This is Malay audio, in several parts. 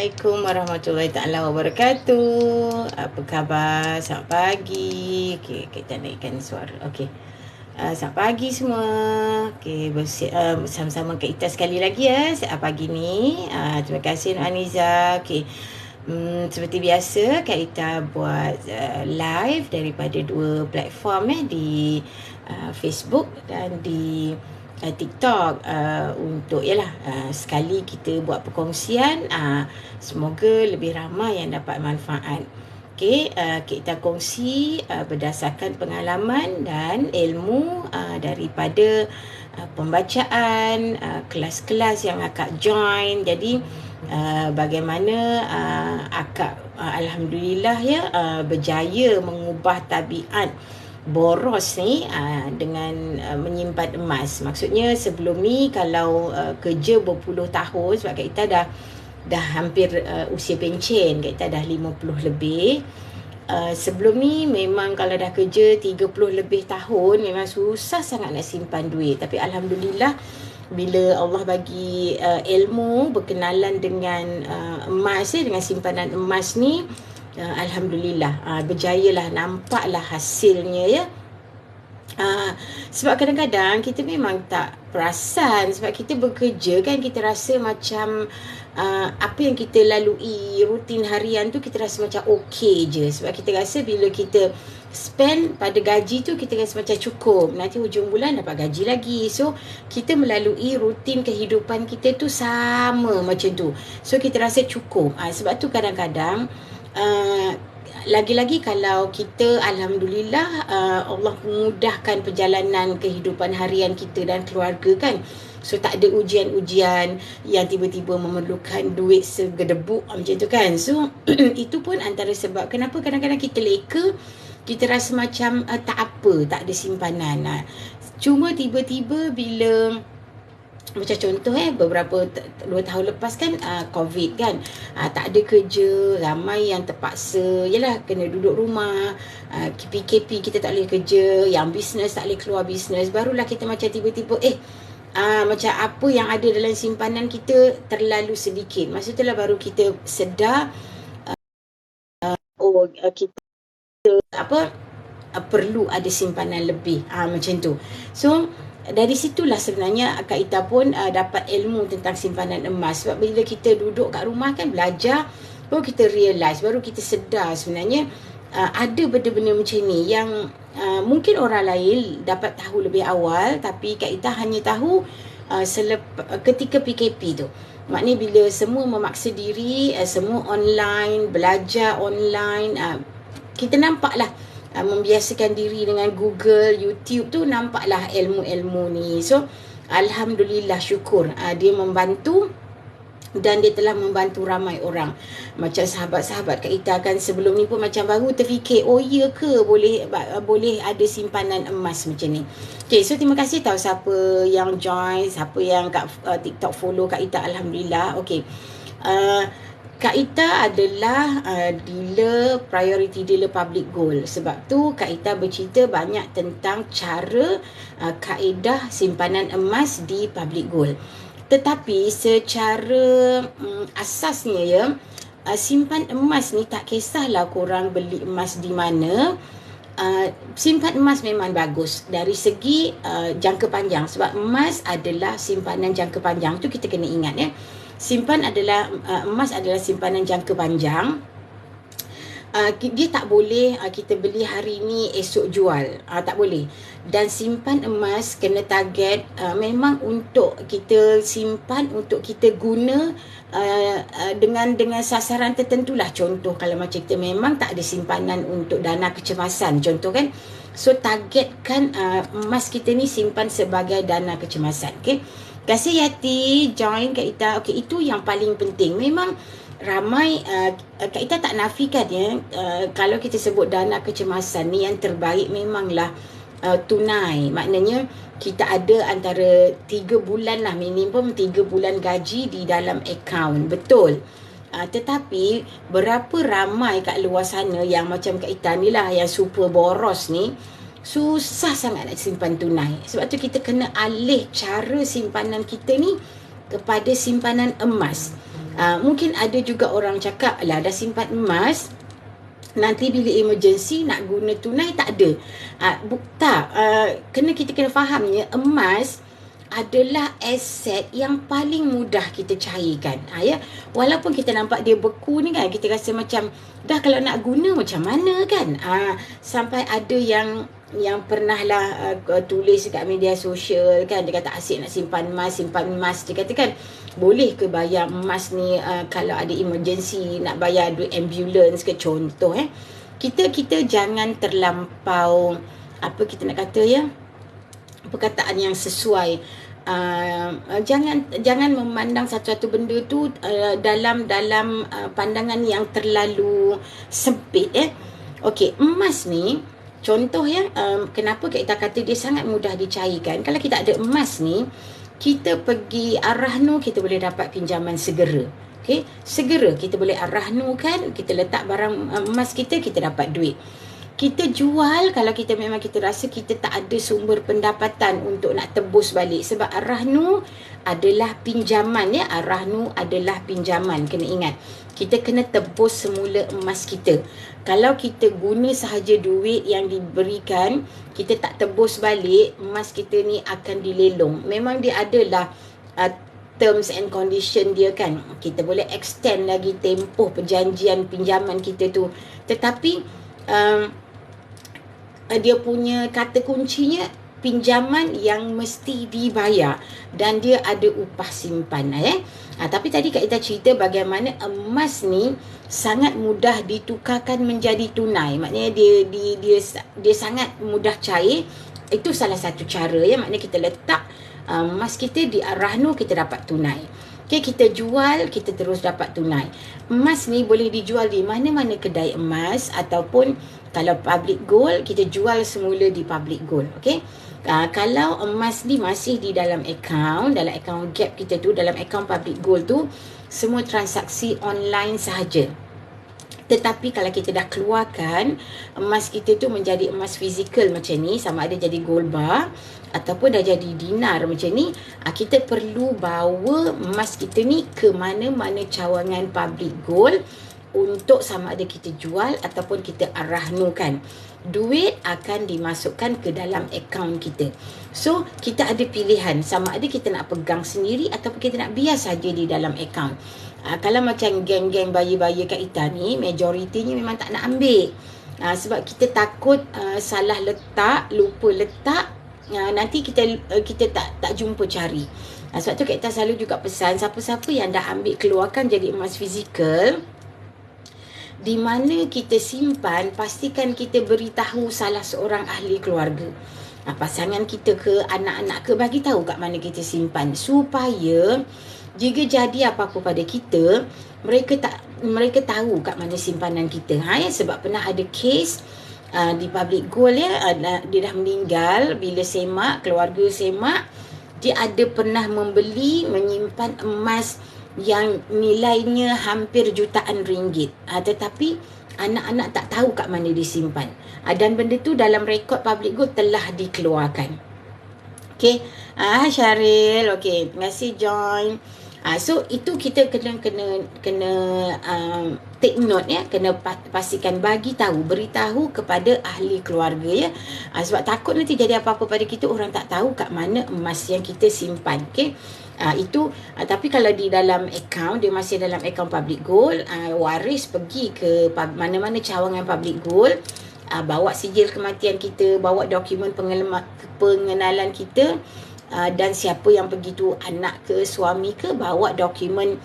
Assalamualaikum warahmatullahi taala wabarakatuh. Apa khabar? Selamat pagi. Okey, kita naikkan suara. Okey. Selamat pagi semua. Okey, bersama-sama Kak Ita sekali lagi ya. Selamat pagi ni. Terima kasih Nur Aniza. Okey. Seperti biasa Kak Ita buat live daripada dua platform di Facebook dan di TikTok untuk sekali kita buat perkongsian, semoga lebih ramai yang dapat manfaat. Okey, kita kongsi berdasarkan pengalaman dan ilmu daripada pembacaan kelas-kelas yang akak join. Jadi bagaimana akak alhamdulillah berjaya mengubah tabiat boros ni dengan menyimpan emas. Maksudnya sebelum ni kalau kerja berpuluh tahun, sebab Kak Ita dah hampir usia pencen, Kak Ita dah 50 lebih. Sebelum ni memang kalau dah kerja 30 lebih tahun memang susah sangat nak simpan duit. Tapi alhamdulillah bila Allah bagi ilmu berkenalan dengan emas dengan simpanan emas ni, alhamdulillah berjayalah, nampaklah hasilnya ya. Sebab kadang-kadang kita memang tak perasan, sebab kita bekerja kan, kita rasa macam apa yang kita lalui rutin harian tu kita rasa macam okey je. Sebab kita rasa bila kita spend pada gaji tu kita rasa macam cukup, nanti hujung bulan dapat gaji lagi. So kita melalui rutin kehidupan kita tu sama macam tu, so kita rasa cukup. Sebab tu kadang-kadang lagi-lagi kalau kita alhamdulillah Allah mudahkan perjalanan kehidupan harian kita dan keluarga kan. So tak ada ujian-ujian yang tiba-tiba memerlukan duit segedebuk macam tu kan. So itu pun antara sebab kenapa kadang-kadang kita leka, kita rasa macam tak apa, tak ada simpanan. Cuma tiba-tiba bila macam contoh beberapa 2 tahun lepas kan COVID kan, tak ada kerja, ramai yang terpaksa kena duduk rumah, PKP kita tak boleh kerja, yang bisnes tak boleh keluar bisnes. Barulah kita macam tiba-tiba macam apa yang ada dalam simpanan kita terlalu sedikit. Masa itulah baru kita sedar kita perlu ada simpanan lebih macam tu. So dari situlah sebenarnya Kak Ita pun dapat ilmu tentang simpanan emas. Sebab bila kita duduk kat rumah kan belajar, baru kita realise, baru kita sedar sebenarnya ada benda-benda macam ni yang mungkin orang lain dapat tahu lebih awal, tapi Kak Ita hanya tahu ketika PKP tu. Maknanya bila semua memaksa diri, semua online, belajar online, kita nampaklah membiasakan diri dengan Google, YouTube tu, nampaklah ilmu-ilmu ni. So alhamdulillah, syukur dia membantu dan dia telah membantu ramai orang. Macam sahabat-sahabat Kak Ita kan sebelum ni pun macam baru terfikir, oh iya ke boleh ada simpanan emas macam ni. Okay, so terima kasih tahu siapa yang join, siapa yang kat TikTok follow Kak Ita, alhamdulillah. Okay, Kak Ita adalah priority dealer public gold. Sebab tu Kak Ita bercerita banyak tentang cara kaedah simpanan emas di public gold. Tetapi secara asasnya simpan emas ni tak kisahlah korang beli emas di mana, simpan emas memang bagus dari segi jangka panjang. Sebab emas adalah simpanan jangka panjang, tu kita kena ingat ya. Emas adalah simpanan jangka panjang. Dia tak boleh kita beli hari ni esok jual, tak boleh. Dan simpan emas kena target memang untuk kita simpan, untuk kita guna dengan sasaran tertentu lah. Contoh kalau macam kita memang tak ada simpanan untuk dana kecemasan, contoh kan, so targetkan emas kita ni simpan sebagai dana kecemasan. Okay, terima kasih Yati join Kak Ita. Okay, itu yang paling penting. Memang ramai Kak Ita tak nafikan kalau kita sebut dana kecemasan ni, yang terbaik memanglah tunai. Maknanya kita ada antara 3 bulan lah, minimum 3 bulan gaji di dalam akaun. Betul. Tetapi berapa ramai kat luar sana yang macam Kak Ita ni lah, yang super boros ni, susah sangat nak simpan tunai. Sebab tu kita kena alih cara simpanan kita ni kepada simpanan emas. Mungkin ada juga orang cakap, lah dah simpan emas, nanti bila emergency nak guna tunai tak ada. Kita kena fahamnya emas adalah aset yang paling mudah kita cairkan. Ya, walaupun kita nampak dia beku ni kan, kita rasa macam dah kalau nak guna macam mana kan. Sampai ada yang pernah lah tulis dekat media sosial kan, dia kata asyik nak simpan emas. Dia kata kan, boleh ke bayar emas ni kalau ada emergency, nak bayar duit ambulans ke, contoh kita jangan terlampau kita nak kata perkataan yang sesuai. Jangan memandang satu-satu benda tu dalam pandangan yang terlalu sempit. Okey, emas ni contoh kenapa kita kata dia sangat mudah dicairkan. Kalau kita ada emas ni, kita pergi Ar-Rahnu, kita boleh dapat pinjaman segera. Okey, segera kita boleh Ar-Rahnu kan, kita letak barang emas kita dapat duit. Kita jual kalau kita memang kita rasa kita tak ada sumber pendapatan untuk nak tebus balik, sebab Ar-Rahnu adalah pinjaman Ar-Rahnu adalah pinjaman. Kena ingat, kita kena tebus semula emas kita. Kalau kita guna sahaja duit yang diberikan, kita tak tebus balik, emas kita ni akan dilelong. Memang dia adalah terms and condition dia kan, kita boleh extend lagi tempoh perjanjian pinjaman kita tu, tetapi dia punya kata kuncinya pinjaman yang mesti dibayar dan dia ada upah simpan. Tapi tadi Kak Ita cerita bagaimana emas ni sangat mudah ditukarkan menjadi tunai. Maknanya dia sangat mudah cair. Itu salah satu cara maknanya kita letak emas kita di Ar-Rahnu, kita dapat tunai. Kita jual, kita terus dapat tunai. Emas ni boleh dijual di mana-mana kedai emas, ataupun kalau public gold, kita jual semula di public gold. Kalau emas ni masih di dalam account gap kita tu, dalam account public gold tu, semua transaksi online sahaja. Tetapi kalau kita dah keluarkan emas kita tu menjadi emas fizikal macam ni, sama ada jadi gold bar ataupun dah jadi dinar macam ni, kita perlu bawa emas kita ni ke mana-mana cawangan public gold untuk sama ada kita jual ataupun kita Ar-Rahnukan. Duit akan dimasukkan ke dalam akaun kita. So, kita ada pilihan sama ada kita nak pegang sendiri ataupun kita nak biar saja di dalam akaun. Kalau macam geng-geng bayi-bayi Kak Ita ni, majoritinya memang tak nak ambil. Sebab kita takut salah letak, lupa letak, nanti kita tak jumpa cari. Sebab tu Kak Ita selalu juga pesan, siapa-siapa yang dah ambil keluarkan jadi emas fizikal, di mana kita simpan, pastikan kita beritahu salah seorang ahli keluarga, pasangan kita ke, anak-anak ke, bagi tahu kat mana kita simpan, supaya jika jadi apa-apa pada kita, mereka tahu kat mana simpanan kita. Sebab pernah ada kes di public gold dia dah meninggal, bila semak, keluarga semak, dia ada pernah menyimpan emas yang nilainya hampir jutaan ringgit, tetapi anak-anak tak tahu kat mana disimpan, dan benda tu dalam rekod public gold telah dikeluarkan. Syaril, terima kasih join. So itu kita kena take note kena pastikan beritahu kepada ahli keluarga sebab takut nanti jadi apa-apa pada kita, orang tak tahu kat mana emas yang kita simpan. Tapi kalau di dalam akaun, dia masih dalam akaun public gold, waris pergi ke mana-mana cawangan public gold, bawa sijil kematian kita, bawa dokumen pengenalan kita, dan siapa yang pergi tu, anak ke, suami ke, bawa dokumen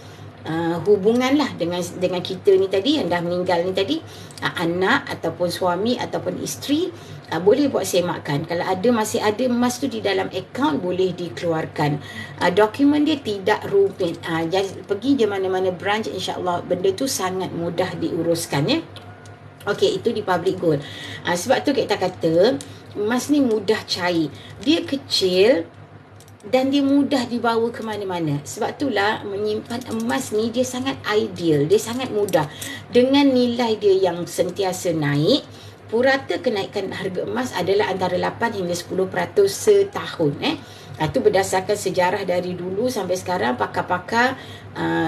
hubungan lah dengan kita ni tadi, yang dah meninggal ni tadi, anak ataupun suami ataupun isteri, boleh buat semakan. Kalau masih ada emas tu di dalam akaun, boleh dikeluarkan. Dokumen dia tidak rumit. Pergi je mana-mana branch, insya-Allah benda tu sangat mudah diuruskan itu di public gold. Sebab tu kita kata emas ni mudah cair. Dia kecil dan dia mudah dibawa ke mana-mana. Sebab itulah menyimpan emas ni dia sangat ideal, dia sangat mudah. Dengan nilai dia yang sentiasa naik, purata kenaikan harga emas adalah antara 8 hingga 10% setahun. Itu berdasarkan sejarah dari dulu sampai sekarang pakar-pakar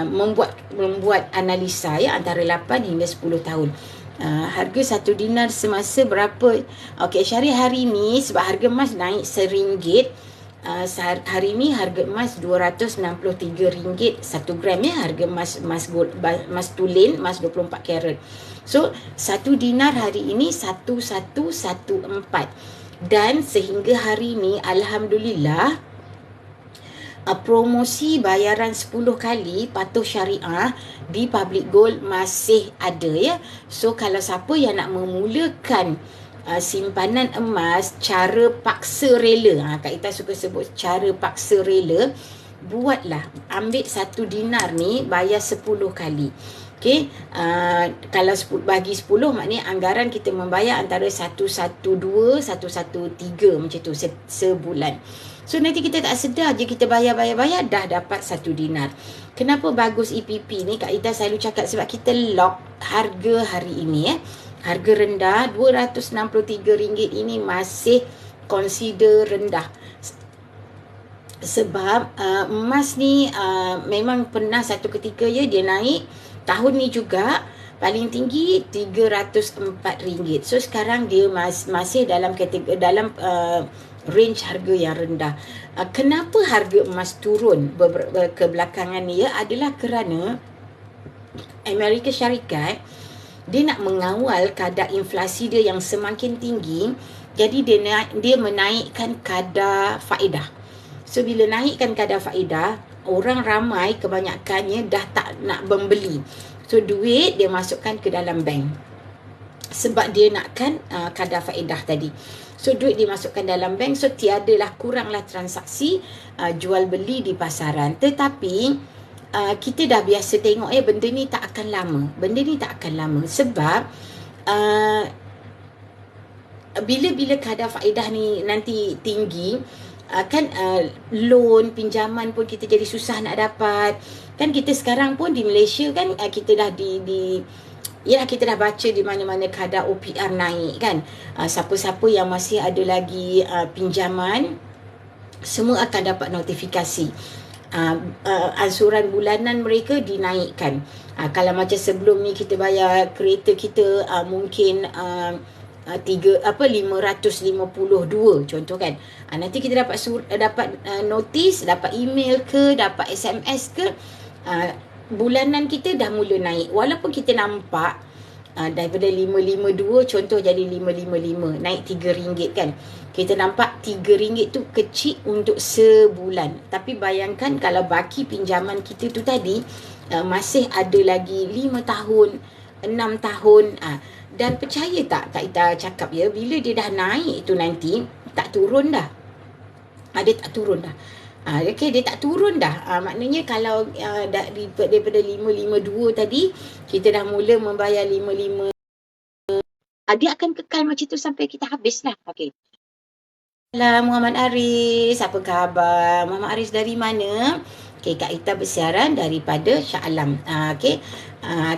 membuat analisa ya, antara 8 hingga 10 tahun. Harga 1 dinar semasa berapa? Okey, Syaril, hari ni sebab harga emas naik RM1, hari ni harga emas RM263 1 gram ya, harga emas tulen, emas 24 karat. So 1 dinar hari ini 1114, dan sehingga hari ni alhamdulillah promosi bayaran 10 kali patuh syariah di Public Gold masih ada ya. So kalau siapa yang nak memulakan simpanan emas cara paksa rela, Kak Ita suka sebut cara paksa rela, buatlah, ambil 1 dinar ni bayar 10 kali. Okey, kalau bagi 10 maknanya anggaran kita membayar antara 112, 113 macam tu sebulan. So nanti kita tak sedar je, kita bayar dah dapat 1 dinar. Kenapa bagus EPP ni? Kak Ita selalu cakap sebab kita lock harga hari ini ya. Harga rendah RM263 ini masih consider rendah. Sebab emas ni memang pernah satu ketika ya dia naik. Tahun ni juga paling tinggi RM304. So sekarang dia masih dalam kategori, dalam range harga yang rendah. Kenapa harga emas turun kebelakangan ni ya, adalah kerana Amerika Syarikat dia nak mengawal kadar inflasi dia yang semakin tinggi. Jadi dia menaikkan kadar faedah. So bila naikkan kadar faedah, orang ramai kebanyakannya dah tak nak membeli. So duit dia masukkan ke dalam bank sebab dia nakkan kadar faedah tadi. So duit dimasukkan dalam bank, so tiadalah, kuranglah transaksi jual beli di pasaran. Tetapi kita dah biasa tengok benda ni tak akan lama. Sebab bila kadar faedah ni nanti tinggi, loan, pinjaman pun kita jadi susah nak dapat. Kan kita sekarang pun di Malaysia kan, kita dah kita dah baca di mana-mana kadar OPR naik kan. Siapa-siapa yang masih ada lagi pinjaman, semua akan dapat notifikasi. Ansuran bulanan mereka dinaikkan. Kalau macam sebelum ni kita bayar kereta kita mungkin 552 contoh kan. Nanti kita dapat notis, dapat email ke, dapat SMS ke, bulanan kita dah mula naik. Walaupun kita nampak daripada 552 contoh jadi 555, naik RM3 kan. Kita nampak RM3 tu kecil untuk sebulan. Tapi bayangkan kalau baki pinjaman kita tu tadi masih ada lagi 5 tahun, 6 tahun. Dan percaya tak Kak Ita cakap ya, bila dia dah naik tu nanti tak turun dah. Dia tak turun dah. Okay, dia tak turun dah. Maknanya kalau daripada 552 tadi kita dah mula membayar 55, dia akan kekal macam tu sampai kita habis lah. Okey. Salam Muhammad Aris, apa khabar? Muhammad Aris dari mana? Okey, Kak Ita bersiaran daripada Shah Alam. Okey.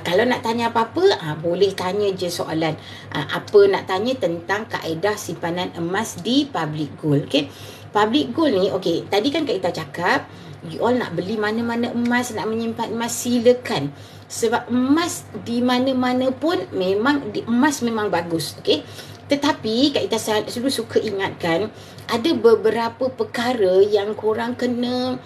Kalau nak tanya apa-apa, boleh tanya je soalan. Apa nak tanya tentang kaedah simpanan emas di Public Gold. Okey. Public Gold ni, okey, tadi kan Kak Ita cakap, you all nak beli mana-mana emas, nak menyimpan emas, silakan. Sebab emas di mana-mana pun emas memang bagus, okey. Tetapi Kak Ita selalu suka ingatkan, ada beberapa perkara yang korang kena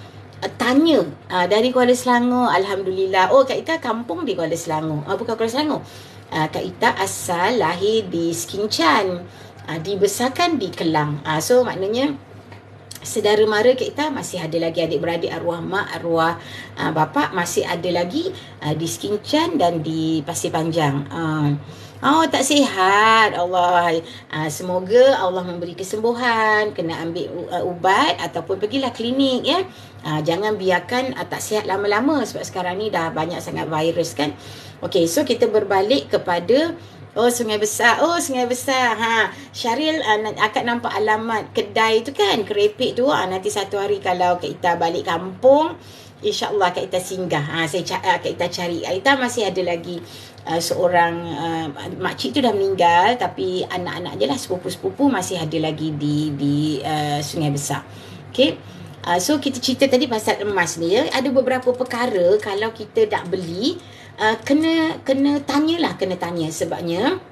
tanya. Dari Kuala Selangor, alhamdulillah. Oh, Kak Ita kampung di Kuala Selangor. Bukan Kuala Selangor. Kak Ita asal lahir di Skinchan, dibesarkan di Kelang. So maknanya saudara mara kita masih ada lagi, adik-beradik arwah mak, arwah bapa masih ada lagi di Skinchan dan di Pasir Panjang. Tak sihat, Allah. Semoga Allah memberi kesembuhan, kena ambil ubat ataupun pergilah klinik ya. Jangan biarkan tak sihat lama-lama sebab sekarang ni dah banyak sangat virus kan. Okey, so kita berbalik kepada Sungai Besar. Sungai Besar. Syaril akan nampak alamat kedai tu kan, kerepek tu. Nanti satu hari kalau Kak Ita balik kampung, InsyaAllah Kak Ita singgah. Kak Ita cari. Kak Ita masih ada lagi seorang makcik tu dah meninggal, tapi anak-anak je lah, sepupu-sepupu masih ada lagi di Sungai Besar. Okay. So kita cerita tadi pasal emas ni ya. Ada beberapa perkara kalau kita nak beli, kena tanya sebabnya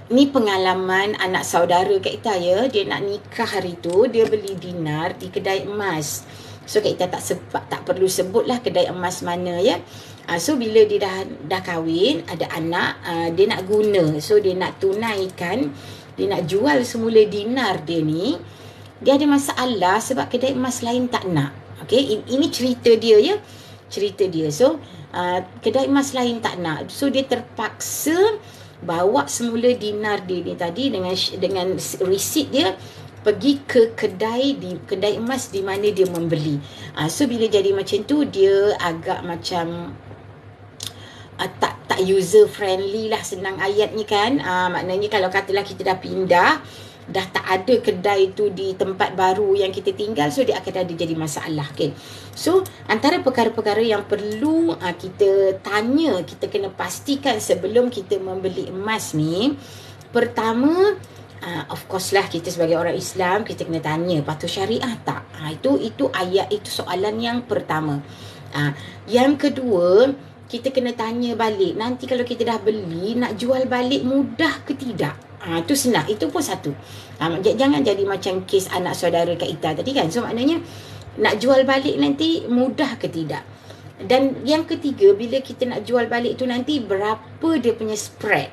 ni pengalaman anak saudara Kak Ita ya. Dia nak nikah hari tu, dia beli dinar di kedai emas. So Kak Ita tak perlu sebutlah kedai emas mana ya. So bila dia dah kahwin, ada anak, dia nak guna. So dia nak tunaikan, dia nak jual semula dinar dia ni. Dia ada masalah sebab kedai emas lain tak nak. Okay, ini cerita dia ya. Cerita dia. So kedai emas lain tak nak. So dia terpaksa bawa semula dinar dia ni tadi dengan resit dia pergi ke kedai emas di mana dia membeli. So bila jadi macam tu, dia agak macam tak user friendly lah, senang ayat ni kan. Maknanya kalau katalah kita dah pindah, dah tak ada kedai tu di tempat baru yang kita tinggal, so dia akan ada jadi masalah. Okay. So antara perkara-perkara yang perlu kita tanya, kita kena pastikan sebelum kita membeli emas ni. Pertama, of course lah, kita sebagai orang Islam, kita kena tanya patuh syariah tak. Itu ayat, itu soalan yang pertama. Yang kedua, kita kena tanya balik, nanti kalau kita dah beli, nak jual balik mudah ke tidak. Itu senang, itu pun satu. Jangan jadi macam kes anak saudara Kak Ita tadi kan. So maknanya nak jual balik nanti mudah ke tidak. Dan yang ketiga, bila kita nak jual balik tu nanti, berapa dia punya spread.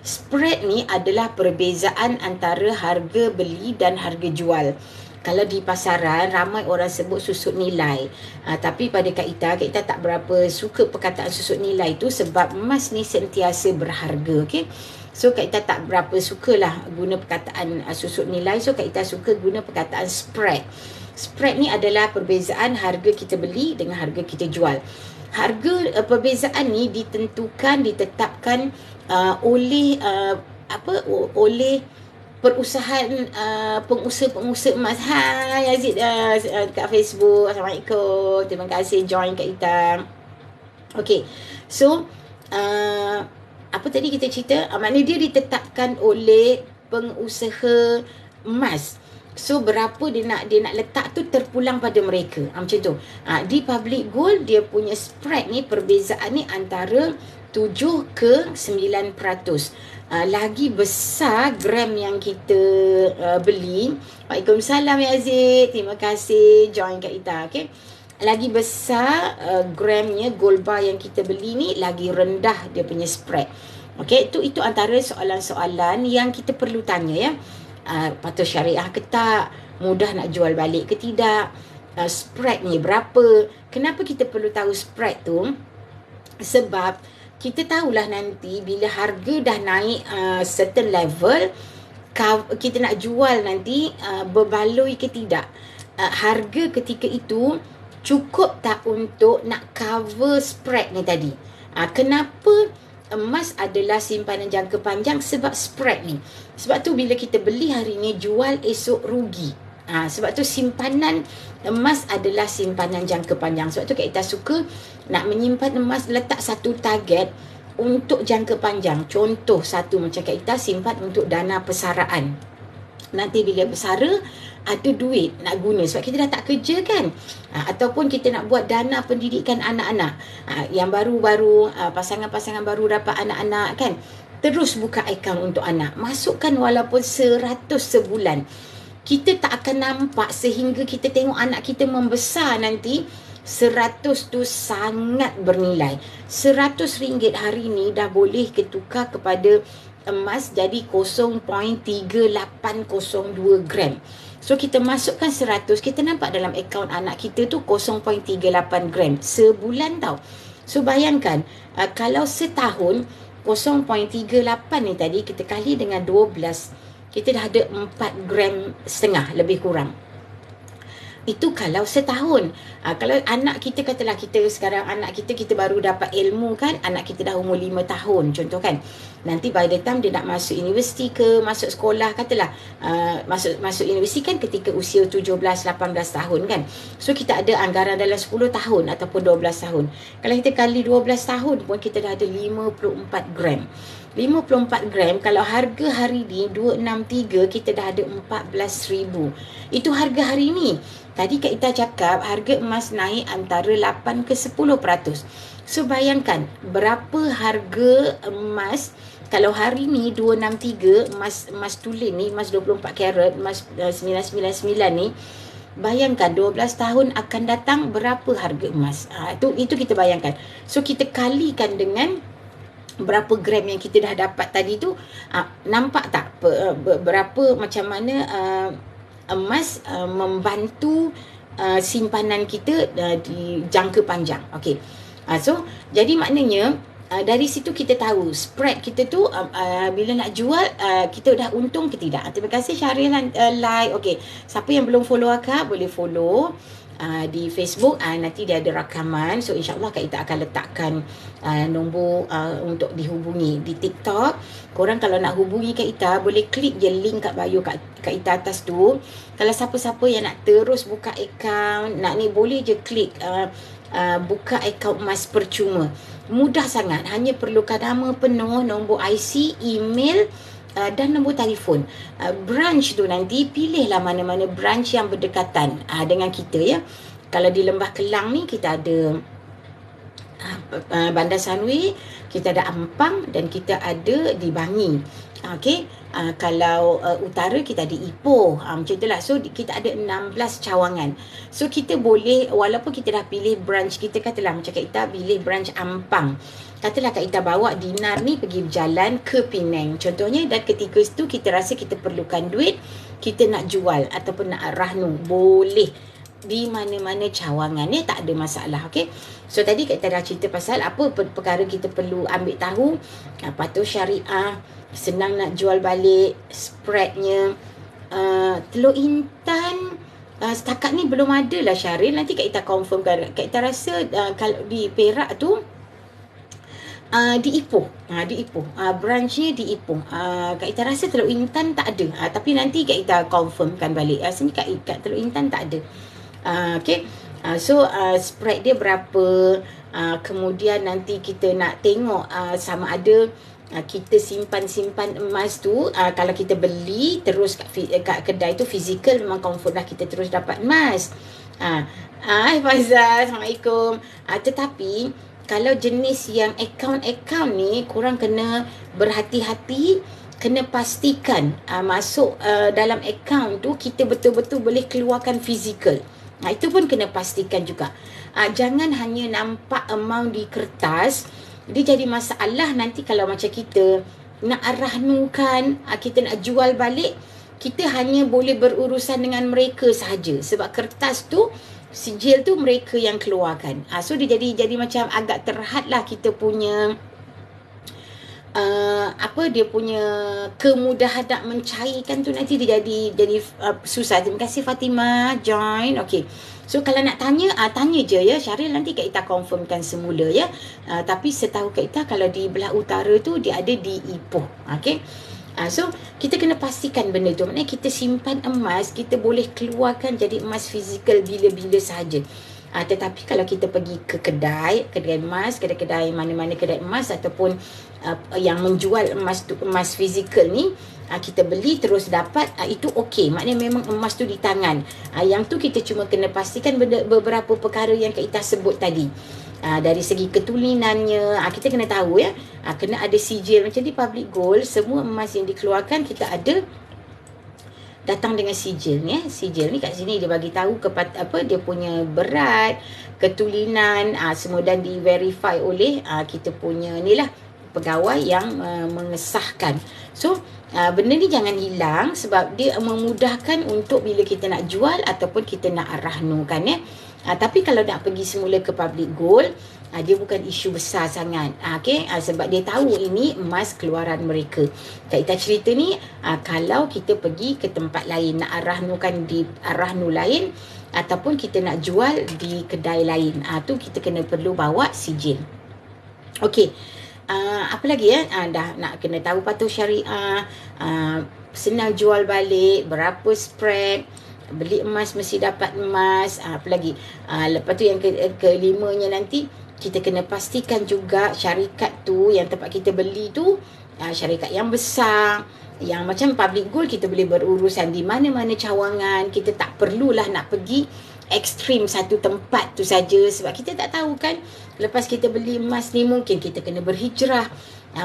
Spread ni adalah perbezaan antara harga beli dan harga jual. Kalau di pasaran, ramai orang sebut susut nilai. Tapi pada Kak Ita tak berapa suka perkataan susut nilai tu sebab emas ni sentiasa berharga. Okay? So Kak Ita tak berapa sukalah guna perkataan susut nilai. So Kak Ita suka guna perkataan spread. Spread ni adalah perbezaan harga kita beli dengan harga kita jual. Harga perbezaan ni ditetapkan oleh perusahaan pengusaha emas. Hai Aziz dekat Facebook. Assalamualaikum. Terima kasih join Kak Ita. Okay. So apa tadi kita cerita? Maknanya dia ditetapkan oleh pengusaha emas. So berapa dia nak letak tu terpulang pada mereka. Macam tu. Di public gold dia punya spread ni, perbezaan ni antara 7 ke 9%. Lagi besar gram yang kita beli. Waalaikumsalam ya Aziz. Terima kasih join Kak Ita. Okay. Lagi besar gramnya gold bar yang kita beli ni, lagi rendah dia punya spread. Okay, itu antara soalan-soalan yang kita perlu tanya ya. Patuh syariah ke tak? Mudah nak jual balik ke tidak? Spread ni berapa? Kenapa kita perlu tahu spread tu? Sebab kita tahulah nanti bila harga dah naik certain level, kita nak jual nanti berbaloi ke tidak. Harga ketika itu cukup tak untuk nak cover spread ni tadi. Kenapa emas adalah simpanan jangka panjang? Sebab spread ni. Sebab tu bila kita beli hari ni, jual esok rugi. Sebab tu simpanan emas adalah simpanan jangka panjang. Sebab tu kita suka nak menyimpan emas, letak satu target untuk jangka panjang. Contoh satu macam kita simpan untuk dana persaraan. Nanti bila bersara, ada duit nak guna sebab kita dah tak kerja kan. Ataupun kita nak buat dana pendidikan anak-anak. Yang baru-baru, pasangan-pasangan baru dapat anak-anak kan. Terus buka akaun untuk anak. Masukkan walaupun 100 sebulan. Kita tak akan nampak sehingga kita tengok anak kita membesar nanti. 100 tu sangat bernilai. RM100 hari ni dah boleh ketukar kepada emas jadi 0.3802 gram. So kita masukkan 100, kita nampak dalam akaun anak kita tu 0.38 gram sebulan tau. So bayangkan kalau setahun 0.38 ni tadi kita kali dengan 12, kita dah ada 4 gram setengah lebih kurang. Itu kalau setahun. Kalau anak kita, katalah kita sekarang anak kita baru dapat ilmu kan, anak kita dah umur 5 tahun contoh kan. Nanti by the time dia nak masuk universiti ke, masuk sekolah, katalah masuk universiti kan ketika usia 17-18 tahun kan. So kita ada anggaran dalam 10 tahun ataupun 12 tahun. Kalau kita kali 12 tahun pun kita dah ada 54 gram. 54 gram, kalau harga hari ni 263, kita dah ada 14,000. Itu harga hari ni. Tadi Kak Ita cakap harga emas naik antara 8 ke 10%. So bayangkan berapa harga emas kalau hari ni 263, emas tulen ni, emas 24 karat, emas 999 ni, bayangkan 12 tahun akan datang berapa harga emas. Itu kita bayangkan. So kita kalikan dengan berapa gram yang kita dah dapat tadi tu. Nampak tak berapa macam mana emas membantu simpanan kita di jangka panjang. Okey. So jadi maknanya dari situ kita tahu spread kita tu bila nak jual kita dah untung ke tidak. Terima kasih Syahril like. Okey, siapa yang belum follow Akak boleh follow di Facebook. Nanti dia ada rakaman. So insyaAllah Kak Ita akan letakkan nombor untuk dihubungi. Di TikTok korang kalau nak hubungi Kak Ita boleh klik je link kat bio Kak Ita atas tu. Kalau siapa-siapa yang nak terus buka account, nak ni, boleh je klik buka akaun emas percuma. Mudah sangat, hanya perlukan nama penuh, nombor IC, email dan nombor telefon. Branch tu nanti pilihlah mana-mana branch yang berdekatan dengan kita ya. Kalau di Lembah Kelang ni kita ada Bandar Sunway, kita ada Ampang dan kita ada di Bangi. Okey, kalau utara kita ada Ipoh, macam itulah. So kita ada 16 cawangan. So kita boleh, walaupun kita dah pilih branch, kita katalah macam Kak Ita pilih branch Ampang, katalah Kak Ita bawa dinar ni pergi berjalan ke Penang contohnya, dan ketika itu kita rasa kita perlukan duit, kita nak jual ataupun nak rahnu, boleh di mana-mana cawangan ni, tak ada masalah. Okey. So tadi kita dah cerita pasal apa perkara kita perlu ambil tahu. Patuh syariah, senang nak jual balik, spreadnya. Telur intan setakat ni belum ada lah Syahril. Nanti Kak Ita confirmkan. Kak Ita rasa kalau di Perak tu di Ipoh. Di Ipoh. Branchnya di Ipoh. Kak Ita rasa telur intan tak ada. Tapi nanti Kak Ita confirmkan balik. Sini Kak telur intan tak ada. Okay. So spread dia berapa. Kemudian nanti kita nak tengok sama ada kita simpan emas tu, kalau kita beli terus kat kedai tu fizikal, memang confirm lah kita terus dapat emas. Hai Fazal, Assalamualaikum. Tetapi kalau jenis yang akaun ni, korang kena berhati-hati, kena pastikan masuk dalam akaun tu kita betul-betul boleh keluarkan fizikal. Itu pun kena pastikan juga. Jangan hanya nampak amount di kertas. Dia jadi masalah nanti kalau macam kita nak rahnukan, kita nak jual balik, kita hanya boleh berurusan dengan mereka sahaja. Sebab kertas tu, sijil tu mereka yang keluarkan. So dia jadi macam agak terhad lah kita punya dia punya kemudahan nak mencairkan tu, nanti dia jadi susah. Terima kasih Fatimah join. Okey. So kalau nak tanya, tanya je ya Syahril, nanti Kak Ita confirmkan semula ya. Tapi setahu Kak Ita kalau di belah utara tu dia ada di Ipoh. Okey. So kita kena pastikan benda tu. Maknanya kita simpan emas, kita boleh keluarkan jadi emas fizikal bila-bila sahaja. Tetapi kalau kita pergi ke kedai emas, kedai mana-mana kedai emas ataupun yang menjual emas fizikal ni, kita beli terus dapat, itu okey. Maknanya memang emas tu di tangan. Yang tu kita cuma kena pastikan beberapa perkara yang kita sebut tadi. Dari segi ketulinannya, kita kena tahu ya. Kena ada sijil. Macam di Public Gold, semua emas yang dikeluarkan kita ada datang dengan sijil ni. Sijil ni kat sini dia bagi tahu kepada dia punya berat, ketulinan, semua, dan di verify oleh kita punya ni lah pegawai yang mengesahkan. So benda ni jangan hilang sebab dia memudahkan untuk bila kita nak jual ataupun kita nak rahnukan ya. Tapi kalau nak pergi semula ke Public Gold, dia bukan isu besar sangat. Okay? Sebab dia tahu ini emas keluaran mereka. Kak Ita cerita ni, kalau kita pergi ke tempat lain, nak rahnukan di rahnu lain ataupun kita nak jual di kedai lain, tu kita kena perlu bawa sijil. Okey. Apa lagi ya? Dah nak kena tahu patuh syariah, senang jual balik, berapa spread, beli emas mesti dapat emas, apa lagi? Lepas tu yang kelimanya nanti, kita kena pastikan juga syarikat tu yang tempat kita beli tu syarikat yang besar, yang macam public gold kita boleh berurusan di mana-mana cawangan. Kita tak perlulah nak pergi ekstrim satu tempat tu saja, sebab kita tak tahu kan, lepas kita beli emas ni mungkin kita kena berhijrah,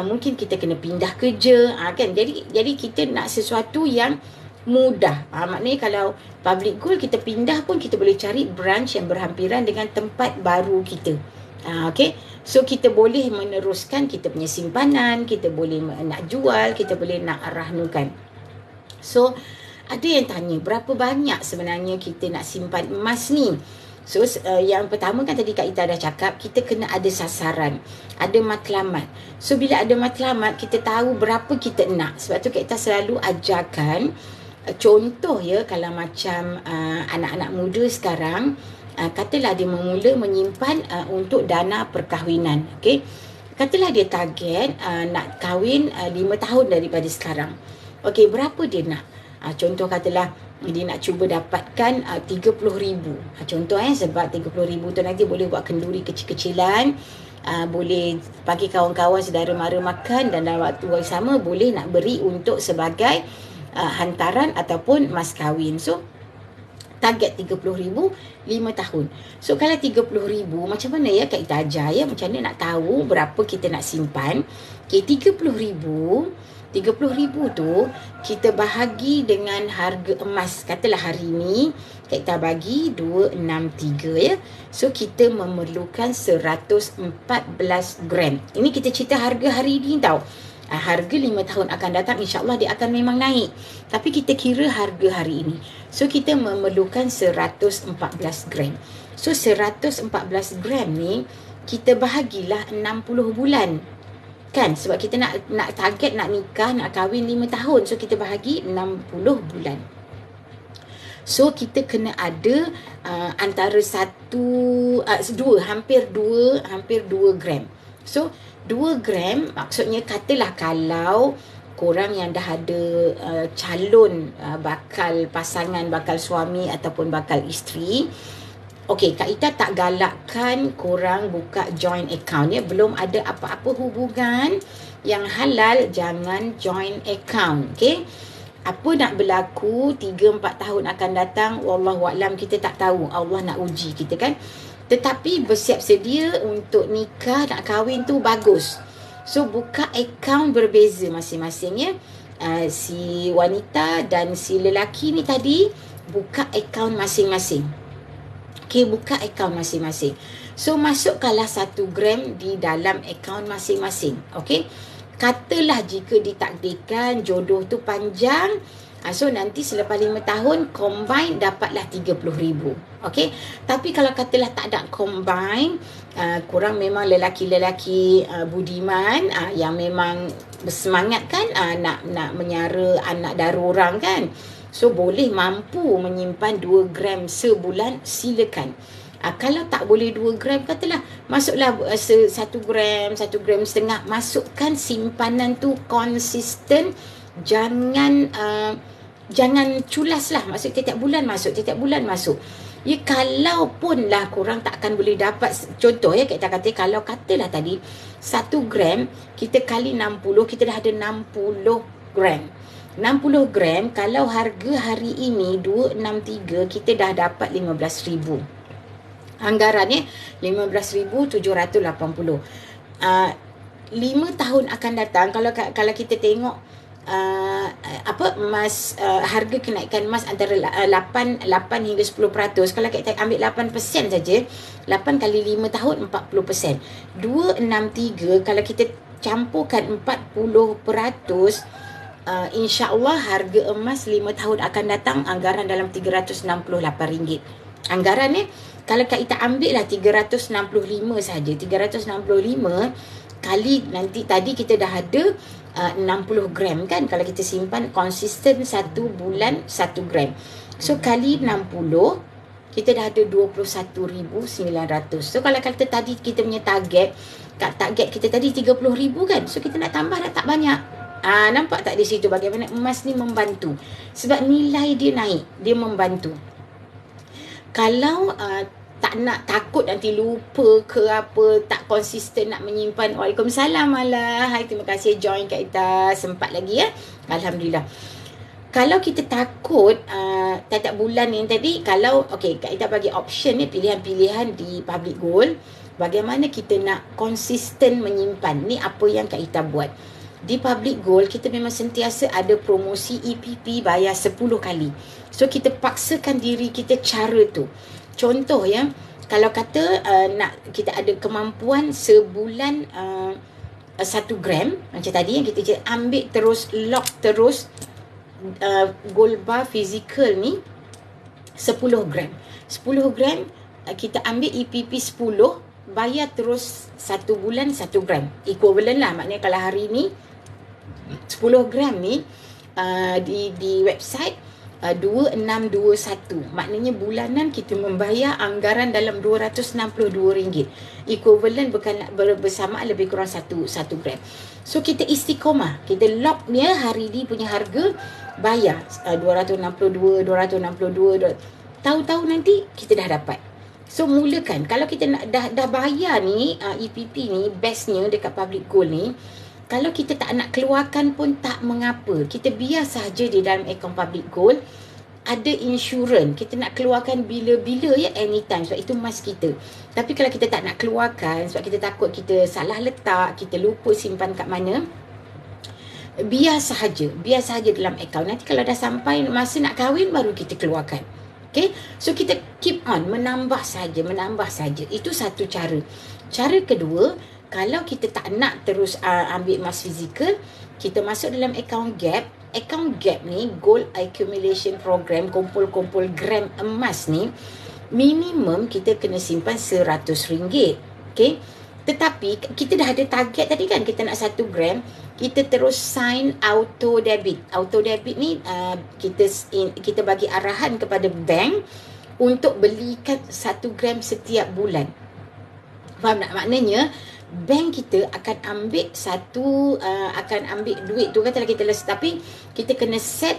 mungkin kita kena pindah kerja, kan. Jadi kita nak sesuatu yang mudah. Maknanya kalau public gold kita pindah pun kita boleh cari branch yang berhampiran dengan tempat baru kita. Okay. So kita boleh meneruskan kita punya simpanan, kita boleh nak jual, kita boleh nak rahnukan. So ada yang tanya berapa banyak sebenarnya kita nak simpan emas ni. So yang pertama kan tadi Kak Ita dah cakap, kita kena ada sasaran, ada matlamat. So bila ada matlamat, kita tahu berapa kita nak. Sebab tu Kak Ita selalu ajarkan, contoh ya, kalau macam anak-anak muda sekarang, katalah dia memula menyimpan untuk dana perkahwinan. Okay? Katalah dia target nak kahwin 5 tahun daripada sekarang. Okay, berapa dia nak? Contoh katalah dia nak cuba dapatkan 30,000. Contoh sebab 30,000 tu nanti boleh buat kenduri kecil-kecilan, boleh bagi kawan-kawan saudara mara makan, dan dalam waktu yang sama boleh nak beri untuk sebagai hantaran ataupun mas kahwin. So target 30,000 5 tahun. So kalau 30,000 macam mana ya Kak Ita ajar ya, macam mana nak tahu berapa kita nak simpan. Okay, 30,000 tu kita bahagi dengan harga emas. Katalah hari ni kita bagi 263 ya. So kita memerlukan 114 gram. Ini kita cerita harga hari ni tau. Harga 5 tahun akan datang insya-Allah dia akan memang naik. Tapi kita kira harga hari ini. So kita memerlukan 114 gram. So 114 gram ni kita bahagilah 60 bulan. Kan, sebab kita nak target nak nikah, nak kahwin 5 tahun. So kita bahagi 60 bulan. So kita kena ada antara hampir 2 gram. So 2 gram maksudnya, katalah kalau korang yang dah ada calon bakal pasangan, bakal suami ataupun bakal isteri. Okey, Kak Ita tak galakkan korang buka joint account ya. Belum ada apa-apa hubungan yang halal, jangan joint account. Okey. Apa nak berlaku 3-4 tahun akan datang, wallahualam, kita tak tahu. Allah nak uji kita kan. Tetapi bersiap sedia untuk nikah, nak kahwin tu bagus. So buka account berbeza masing-masing ya. Si wanita dan si lelaki ni tadi buka account masing-masing. Okay, buka akaun masing-masing. So, masukkanlah 1 gram di dalam akaun masing-masing. Okay. Katalah jika ditakdirkan jodoh tu panjang, so nanti selepas 5 tahun, combine dapatlah 30,000. Okay. Tapi kalau katalah tak ada combine, korang memang lelaki-lelaki budiman, yang memang bersemangat kan, nak menyara anak dara orang kan. So boleh mampu menyimpan 2 gram sebulan, silakan. Kalau tak boleh 2 gram, katalah masuklah 1 gram, 1 gram setengah. Masukkan simpanan tu konsisten. Jangan culas lah. Maksud tiap bulan masuk, tiap bulan masuk. Ya, kalau pun lah korang tak akan boleh dapat. Contoh ya, kita kata kalau katalah tadi 1 gram kita kali 60, kita dah ada 60 gram. 60 gram, kalau harga hari ini 263, kita dah dapat 15,000. Anggarannya 15,780. 5 tahun akan datang, kalau kita tengok emas, harga kenaikan emas antara 8 hingga 10%. Kalau kita ambil 8% saja, 8 kali 5 tahun 40%. 263 kalau kita campurkan 40%, insya-Allah harga emas 5 tahun akan datang anggaran dalam RM368. Anggaran kalau Kak Ita ambil lah 365 saja. 365 kali nanti tadi kita dah ada 60 gram kan. Kalau kita simpan konsisten 1 bulan 1 gram. So kali 60 kita dah ada 21,900. So kalau kata tadi kita punya target kita tadi 30,000 kan. So kita nak tambah dah tak banyak. Nampak tak di situ bagaimana emas ni membantu? Sebab nilai dia naik, dia membantu. Kalau tak nak, takut nanti lupa ke apa, tak konsisten nak menyimpan. Waalaikumsalam Mala. Hai, terima kasih join Kak Ita. Sempat lagi ya. Alhamdulillah. Kalau kita takut tiap bulan ni tadi, kalau Kak Ita bagi option ni, pilihan-pilihan di public goal, bagaimana kita nak konsisten menyimpan. Ni apa yang Kak Ita buat. Di public goal kita memang sentiasa ada promosi EPP bayar 10 kali. So kita paksakan diri kita cara tu. Contoh ya, kalau kata nak kita ada kemampuan sebulan 1 gram macam tadi yang kita ambil terus, lock terus gold bar physical ni 10 gram. 10 gram kita ambil EPP 10, bayar terus 1 bulan 1 gram. Equivalent lah, maknanya kalau hari ni 10 gram ni di website 2621. Maknanya bulanan kita membayar anggaran dalam RM262. Equivalent bersamaan lebih kurang 1 gram. So kita istiqomah, kita lock dia hari ni punya harga, bayar 262. Tahu-tahu nanti kita dah dapat. So mulakan. Kalau kita nak dah bayar ni EPP ni, bestnya dekat public goal ni, kalau kita tak nak keluarkan pun tak mengapa. Kita biar sahaja di dalam akaun public goal ada insurans. Kita nak keluarkan bila-bila ya, anytime. Sebab itu mas kita. Tapi kalau kita tak nak keluarkan sebab kita takut kita salah letak, kita lupa simpan kat mana, biar sahaja dalam akaun. Nanti kalau dah sampai masa nak kahwin baru kita keluarkan. Okay? So kita keep on menambah saja. Itu satu cara. Cara kedua, kalau kita tak nak terus ambil emas fizikal, kita masuk dalam account gap. Account gap ni, gold accumulation program, kumpul-kumpul gram emas ni, minimum kita kena simpan RM100. Okay? Tetapi kita dah ada target tadi kan, kita nak 1 gram, kita terus sign auto debit. Auto debit ni kita bagi arahan kepada bank untuk belikan 1 gram setiap bulan. Faham tak? Maknanya bank kita akan ambil duit tu, katalah kita tapi kita kena set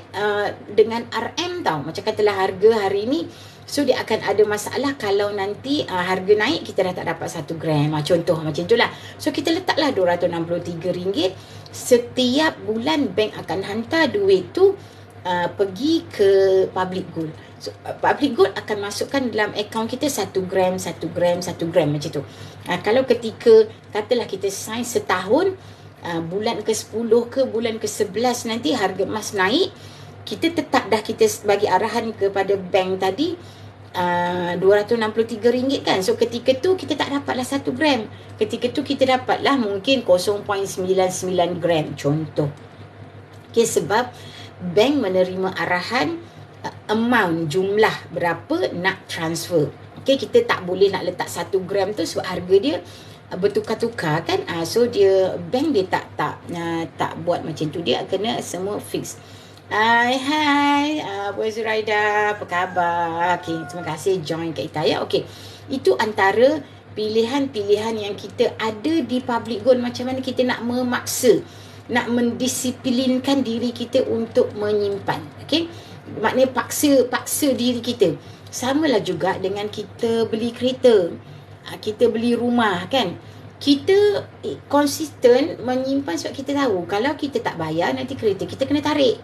dengan RM tau. Macam katalah harga hari ni, so dia akan ada masalah kalau nanti harga naik kita dah tak dapat 1 gram. Contoh macam tu lah. So kita letaklah RM263. Setiap bulan bank akan hantar duit tu pergi ke public gold. So, public gold akan masukkan dalam akaun kita 1 gram macam tu. Kalau ketika katalah kita sign setahun, bulan ke-10 ke bulan ke-11 nanti harga emas naik, kita tetap dah kita bagi arahan kepada bank tadi RM263 kan. So ketika tu kita tak dapatlah 1 gram. Ketika tu kita dapatlah mungkin 0.99 gram contoh. Okay, sebab bank menerima arahan amount, jumlah berapa nak transfer. Okay, kita tak boleh nak letak 1 gram tu sebab harga dia bertukar-tukar kan. So dia bank dia tak buat macam tu, dia kena semua fix. Hai Puan Zuraida, apa khabar? Okay, terima kasih join Kak Ita ya. Okay, itu antara pilihan-pilihan yang kita ada di public goal. Macam mana kita nak memaksa, nak mendisiplinkan diri kita untuk menyimpan. Okay, maknanya paksa diri kita. Samalah juga dengan kita beli kereta, kita beli rumah kan. Kita konsisten menyimpan sebab kita tahu kalau kita tak bayar nanti kereta kita kena tarik.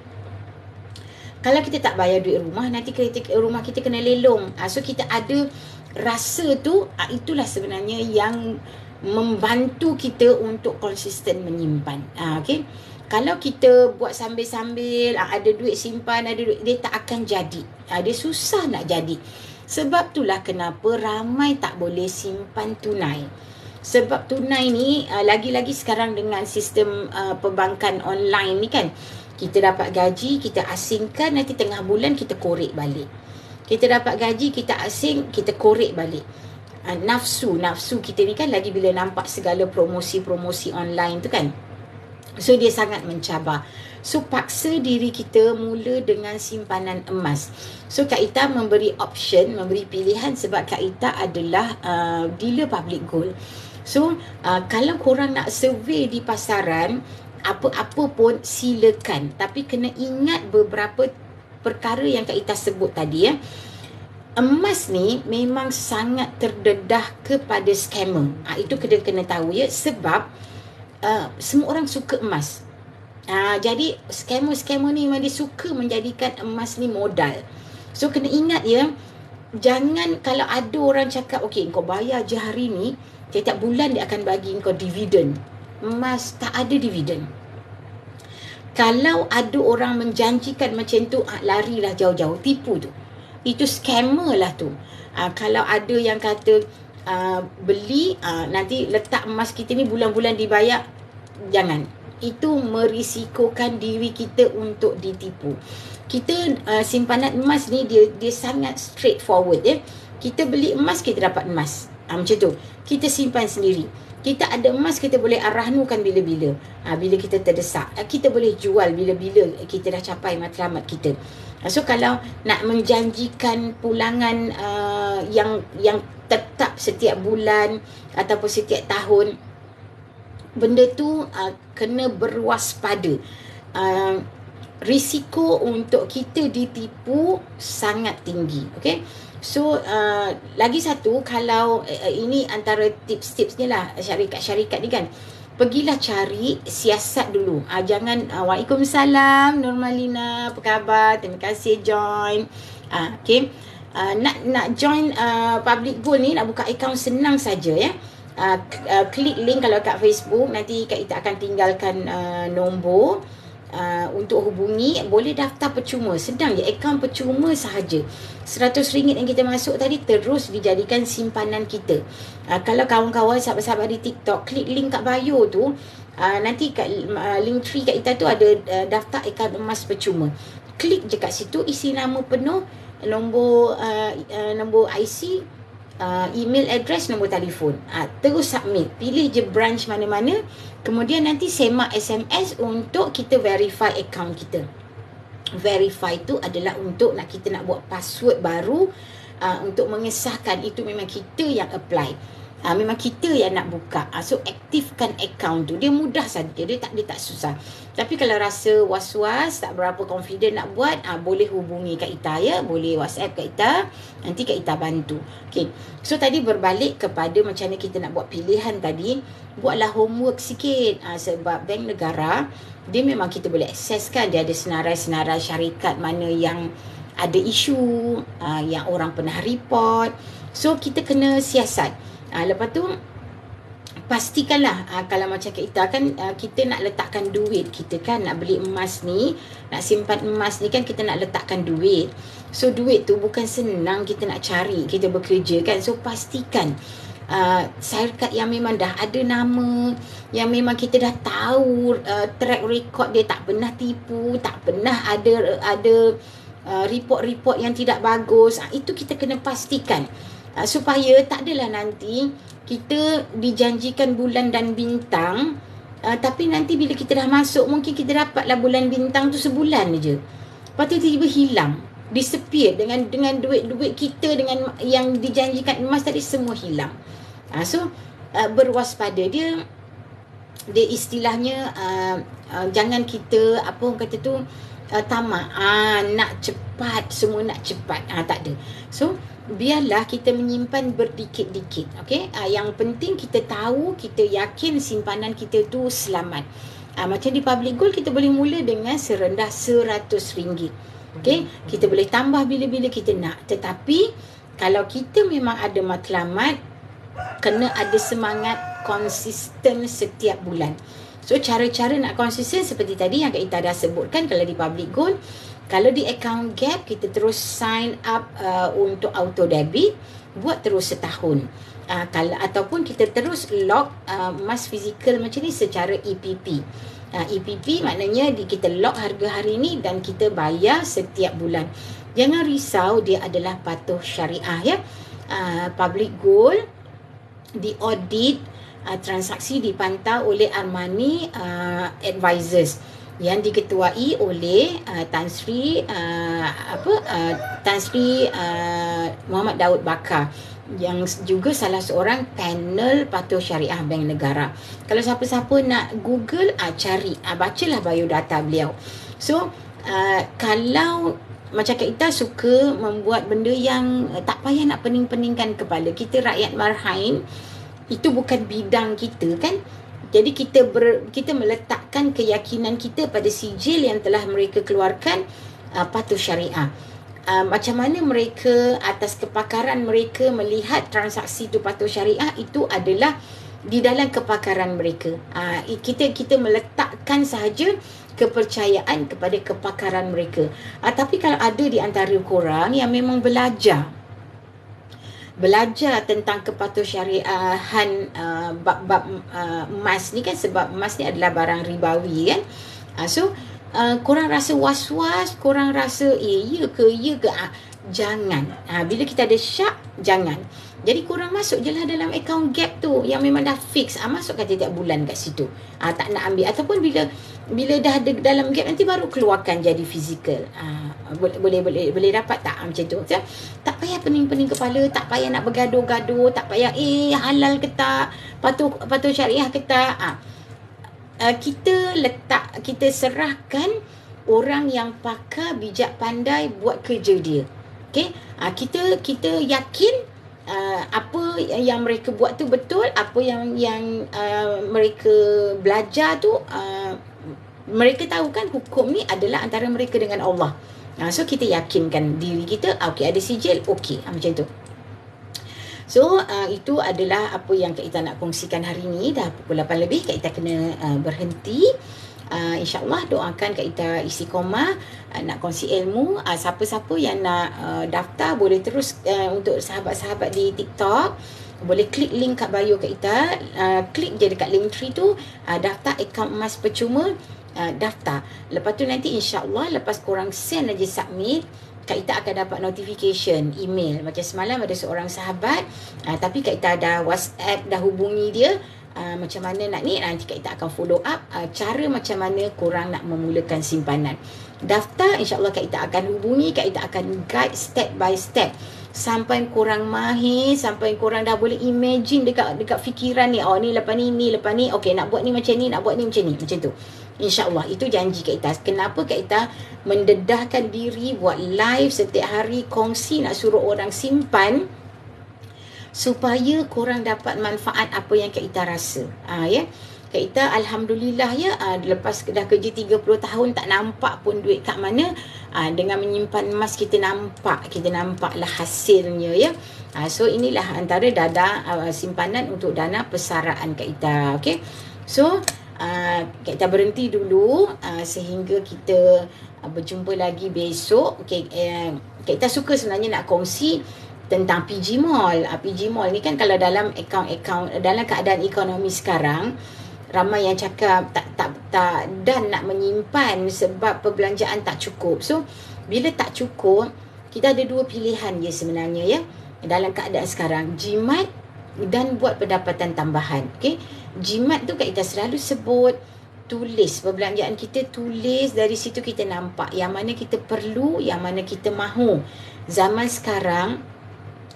Kalau kita tak bayar duit rumah, nanti rumah kita kena lelong. So kita ada rasa tu, itulah sebenarnya yang membantu kita untuk konsisten menyimpan. Okay. Kalau kita buat sambil-sambil, ada duit simpan, ada duit, dia tak akan jadi. Dia susah nak jadi. Sebab itulah kenapa ramai tak boleh simpan tunai. Sebab tunai ni, lagi-lagi sekarang dengan sistem perbankan online ni kan, kita dapat gaji, kita asingkan, nanti tengah bulan kita korek balik. Kita dapat gaji, kita asing, kita korek balik. Nafsu kita ni kan, lagi bila nampak segala promosi-promosi online tu kan, so dia sangat mencabar. So paksa diri kita mula dengan simpanan emas. So Kak Ita memberi option, memberi pilihan sebab Kak Ita adalah dealer public gold. So kalau korang nak survey di pasaran, apa-apa pun silakan, tapi kena ingat beberapa perkara yang Kak Ita sebut tadi ya. emas ni memang sangat terdedah kepada scammer. Itu kena tahu ya, sebab semua orang suka emas. Jadi scammer ni memang dia suka menjadikan emas ni modal. So kena ingat ya, jangan kalau ada orang cakap okey kau bayar je hari ni, setiap bulan dia akan bagi kau dividen. Emas tak ada dividen. Kalau ada orang menjanjikan macam tu, larilah jauh-jauh, tipu tu. Itu scammer lah tu. Kalau ada yang kata beli, nanti letak emas kita ni bulan-bulan dibayar, jangan. Itu merisikokan diri kita untuk ditipu. Kita simpanan emas ni dia sangat straightforward ya. Kita beli emas, kita dapat emas. Macam tu. Kita simpan sendiri. Kita ada emas, kita boleh arahnukan bila-bila. Bila kita terdesak. Kita boleh jual bila-bila kita dah capai matlamat kita. So kalau nak menjanjikan pulangan yang tetap setiap bulan ataupun setiap tahun, benda tu kena berwaspada. Risiko untuk kita ditipu sangat tinggi. Okay? So lagi satu, kalau ini antara tips-tipsnya lah syarikat-syarikat ni kan, pergilah cari siasat dulu. Jangan Waalaikumsalam Nurmalina, apa khabar, terima kasih join. Okay, nak join Public Gold ni, nak buka akaun senang saja ya. Klik link kalau kat Facebook, nanti Kak Ita akan tinggalkan nombor untuk hubungi. Boleh daftar percuma, sedang je, akaun percuma sahaja. RM100 yang kita masuk tadi terus dijadikan simpanan kita. Kalau kawan-kawan sahabat-sahabat di TikTok, klik link kat bio tu, nanti kat link tree Kak Ita tu ada daftar akaun emas percuma. Klik je kat situ, isi nama penuh, nombor IC, email address, nombor telefon. Terus submit. Pilih je branch mana-mana. Kemudian nanti semak SMS untuk kita verify account kita. Verify tu adalah untuk kita nak buat password baru, untuk mengesahkan itu memang kita yang apply. Memang kita yang nak buka. So aktifkan account tu. Dia mudah saja. Dia tak susah. Tapi kalau rasa was-was, tak berapa confident nak buat, boleh hubungi Kak Ita ya. Boleh WhatsApp Kak Ita. Nanti Kak Ita bantu. Okay. So tadi berbalik kepada macam mana kita nak buat pilihan tadi. Buatlah homework sikit. Sebab Bank Negara, dia memang kita boleh access kan. Dia ada senarai-senarai syarikat mana yang ada isu, yang orang pernah report. So kita kena siasat. Lepas tu pastikanlah, kalau macam kita kan, kita nak letakkan duit kita kan, nak beli emas ni, nak simpan emas ni kan, kita nak letakkan duit. So duit tu bukan senang kita nak cari, kita bekerja kan. So pastikan syarikat yang memang dah ada nama, yang memang kita dah tahu track record dia, tak pernah tipu, tak pernah ada report-report yang tidak bagus. Itu kita kena pastikan. Supaya tak adalah nanti kita dijanjikan bulan dan bintang, tapi nanti bila kita dah masuk, mungkin kita dapatlah bulan bintang tu sebulan je. Lepas tu tiba-tiba hilang, disappear dengan duit-duit kita, dengan yang dijanjikan emas tadi, semua hilang. So berwaspada. Dia istilahnya jangan kita tamak, nak cepat, semua nak cepat. Tak ada. So biarlah kita menyimpan berdikit-dikit. Okay? Yang penting kita tahu, kita yakin simpanan kita tu selamat. Macam di Public Gold, kita boleh mula dengan serendah RM100. Okay? Kita boleh tambah bila-bila kita nak. Tetapi kalau kita memang ada matlamat, kena ada semangat konsisten setiap bulan. So cara-cara nak konsisten seperti tadi yang Kak Ita dah sebutkan. Kalau di Public Gold, kalau di account Gap, kita terus sign up untuk auto debit, buat terus setahun. Ataupun kita terus lock emas fizikal macam ni secara EPP. EPP maknanya kita lock harga hari ni dan kita bayar setiap bulan. Jangan risau, dia adalah patuh syariah ya. Public Gold diaudit, transaksi dipantau oleh Armani Advisors yang diketuai oleh Tan Sri Muhammad Daud Bakar, yang juga salah seorang panel patuh syariah Bank Negara. Kalau siapa-siapa nak Google, cari, bacalah biodata beliau. So kalau macam kita suka membuat benda yang tak payah nak pening-peningkan kepala. Kita rakyat marhain, itu bukan bidang kita kan. Jadi kita meletakkan keyakinan kita pada sijil yang telah mereka keluarkan, patuh syariah. Macam mana mereka atas kepakaran mereka melihat transaksi itu patuh syariah, itu adalah di dalam kepakaran mereka. Kita meletakkan sahaja kepercayaan kepada kepakaran mereka. Tapi kalau ada di antara korang yang memang belajar tentang kepatuh syariahan bab emas ni kan, sebab emas ni adalah barang ribawi kan. So korang rasa was-was, korang rasa ya ke jangan. Bila kita ada syak, jangan. Jadi korang masuk je lah dalam account gap tu yang memang dah fix. Masukkan tiap bulan kat situ. Tak nak ambil. Ataupun bila dah ada dalam gap, nanti baru keluarkan jadi fizikal. Boleh dapat tak macam tu? Tak payah pening-pening kepala, tak payah nak bergaduh-gaduh, tak payah halal ke tak, patuh syariah ke tak. Kita serahkan orang yang pakar, bijak pandai buat kerja dia. Okay? Kita yakin apa yang mereka buat tu betul, apa yang mereka belajar tu, mereka tahu kan hukum ni adalah antara mereka dengan Allah. So kita yakinkan diri kita, okey ada sijil, okey, macam tu. So itu adalah apa yang kita nak kongsikan hari ni. Dah pukul 8 lebih, kita kena berhenti. InsyaAllah doakan Kak Ita istiqomah, nak kongsi ilmu. Siapa-siapa yang nak daftar, boleh terus untuk sahabat-sahabat di TikTok, boleh klik link kat bio Kak Ita, klik je dekat link tree tu, daftar akaun emas percuma, daftar. Lepas tu nanti insyaAllah lepas korang send aja submit, Kak Ita akan dapat notification email. Macam semalam ada seorang sahabat, tapi Kak Ita dah WhatsApp, dah hubungi dia, macam mana nak ni, nanti Kak Ita akan follow up cara macam mana korang nak memulakan simpanan. Daftar, insyaAllah Kak Ita akan hubungi, Kak Ita akan guide step by step sampai korang mahir, sampai korang dah boleh imagine dekat fikiran ni, ni lepas ni, okey nak buat ni macam ni, nak buat ni macam ni, macam tu. InsyaAllah itu janji Kak Ita. Kenapa Kak Ita mendedahkan diri buat live setiap hari, kongsi, nak suruh orang simpan, supaya korang dapat manfaat apa yang Kak Ita rasa. Ya. Kak Ita alhamdulillah ya, lepas dah kerja 30 tahun tak nampak pun duit kat mana, dengan menyimpan emas kita nampaklah hasilnya ya. So inilah antara simpanan untuk dana persaraan Kak Ita. Okey. So Kak Ita berhenti dulu sehingga kita berjumpa lagi besok. Okey, Kak Ita suka sebenarnya nak kongsi tentang PG Mall. PG Mall ni kan kalau dalam akaun dalam keadaan ekonomi sekarang, ramai yang cakap tak dan nak menyimpan sebab perbelanjaan tak cukup. So bila tak cukup, kita ada dua pilihan je sebenarnya ya. Dalam keadaan sekarang, jimat dan buat pendapatan tambahan. Okey, jimat tu kita selalu sebut, tulis perbelanjaan kita, tulis, dari situ kita nampak yang mana kita perlu, yang mana kita mahu. Zaman sekarang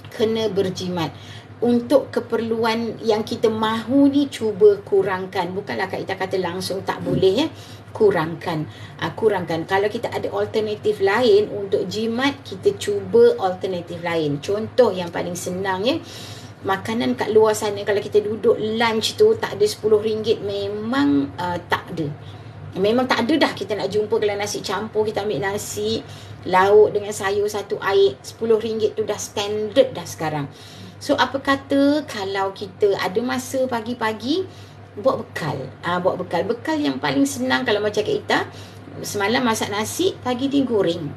kena berjimat. Untuk keperluan yang kita mahu ni, cuba kurangkan. Bukanlah Kak Ita kata langsung tak boleh ya. Kurangkan. Kalau kita ada alternatif lain untuk jimat, kita cuba alternatif lain. Contoh yang paling senang ya, makanan kat luar sana, kalau kita duduk lunch tu tak ada RM10, memang tak ada. Memang tak ada dah. Kita nak jumpa kalau nasi campur, kita ambil nasi, lauk dengan sayur satu air, RM10 tu dah standard dah sekarang. So apa kata kalau kita ada masa pagi-pagi, buat bekal. Bekal yang paling senang kalau macam Kak Ita, semalam masak nasi, pagi dia goreng.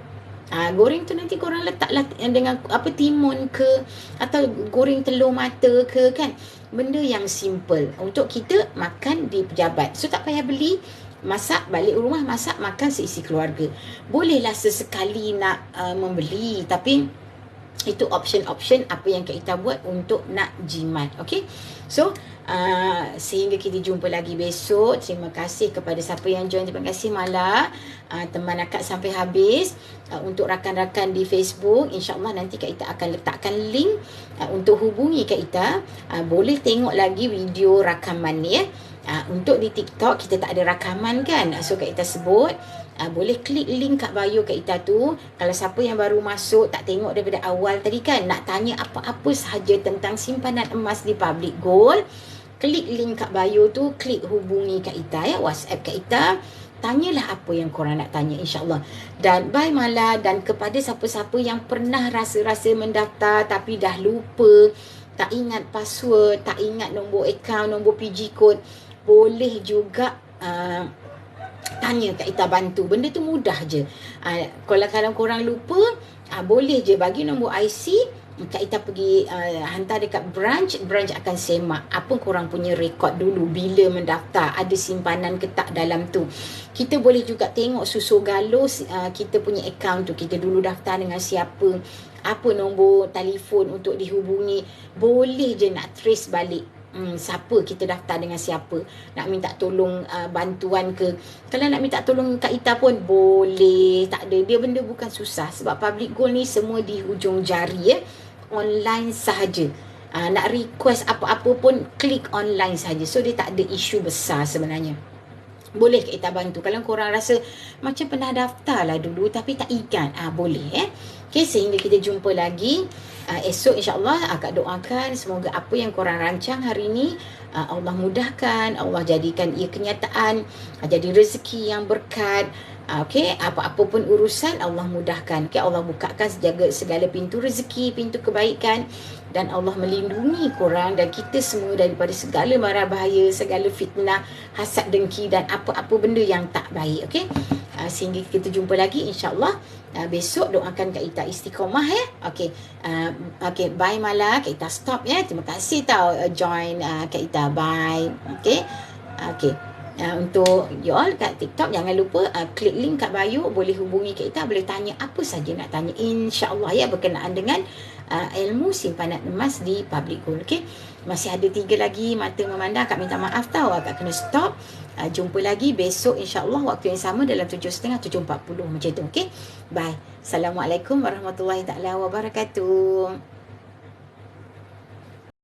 Goreng tu nanti korang letaklah dengan timun ke, atau goreng telur mata ke kan. Benda yang simple untuk kita makan di pejabat. So tak payah beli, masak balik rumah, masak makan seisi keluarga. Bolehlah sesekali nak membeli, tapi itu option apa yang kita buat untuk nak jimat. Okay, so sehingga kita jumpa lagi besok. Terima kasih kepada siapa yang join. Terima kasih Mala, teman akak sampai habis. Untuk rakan-rakan di Facebook, insyaAllah nanti Kak Ita akan letakkan link untuk hubungi Kak Ita. Boleh tengok lagi video rakaman ni ya. Untuk di TikTok kita tak ada rakaman kan. So Kak Ita sebut, boleh klik link kat bio Kak Ita tu. Kalau siapa yang baru masuk tak tengok daripada awal tadi kan, nak tanya apa-apa sahaja tentang simpanan emas di Public Gold, klik link kat bio tu, klik hubungi Kak Ita ya, WhatsApp Kak Ita. Tanyalah apa yang korang nak tanya, insyaAllah. Dan bye Mala, dan kepada siapa-siapa yang pernah rasa-rasa mendaftar tapi dah lupa, tak ingat password, tak ingat nombor account, nombor PG code, boleh juga tanya Kak Ita bantu. Benda tu mudah je. Kalau korang lupa, boleh je bagi nombor IC, Kak Ita pergi hantar dekat branch akan semak apa korang punya rekod dulu bila mendaftar, ada simpanan ke tak dalam tu. Kita boleh juga tengok susu galus kita punya account tu, kita dulu daftar dengan siapa, apa nombor telefon untuk dihubungi. Boleh je nak trace balik siapa kita daftar dengan siapa, nak minta tolong bantuan ke. Kalau nak minta tolong Kak Ita pun boleh, tak ada, dia benda bukan susah. Sebab Public Gold ni semua di hujung jari ya, online sahaja. Nak request apa-apa pun klik online sahaja. So dia tak ada isu besar sebenarnya. Boleh Kak Ita bantu. Kalau korang rasa macam pernah daftar lah dulu tapi tak ingat, boleh Okay, sehingga kita jumpa lagi esok insyaAllah. Akak doakan semoga apa yang korang rancang hari ni Allah mudahkan, Allah jadikan ia kenyataan, jadi rezeki yang berkat. Okay, apa-apa pun urusan Allah mudahkan. Okay, Allah bukakan segala pintu rezeki, pintu kebaikan, dan Allah melindungi korang dan kita semua daripada segala mara bahaya, segala fitnah, hasad dengki dan apa-apa benda yang tak baik. Okay, sehingga kita jumpa lagi insyaAllah besok. Doakan Kak Ita istiqomah ya. Okay, bye Mala. Kak Ita stop ya. Terima kasih tau join Kak Ita. Bye. Okay. Untuk you all kat TikTok, jangan lupa klik link kat bio, boleh hubungi Kak Ita, boleh tanya apa saja nak tanya, insyaAllah ya, berkenaan dengan ilmu simpanan emas di Public Gold. Okay, masih ada 3 lagi mata memandang. Kak minta maaf tau, Kak kena stop. Jumpa lagi besok insyaAllah waktu yang sama dalam 7.30, 7.40 macam tu. Okay, bye. Assalamualaikum warahmatullahi taala wabarakatuh.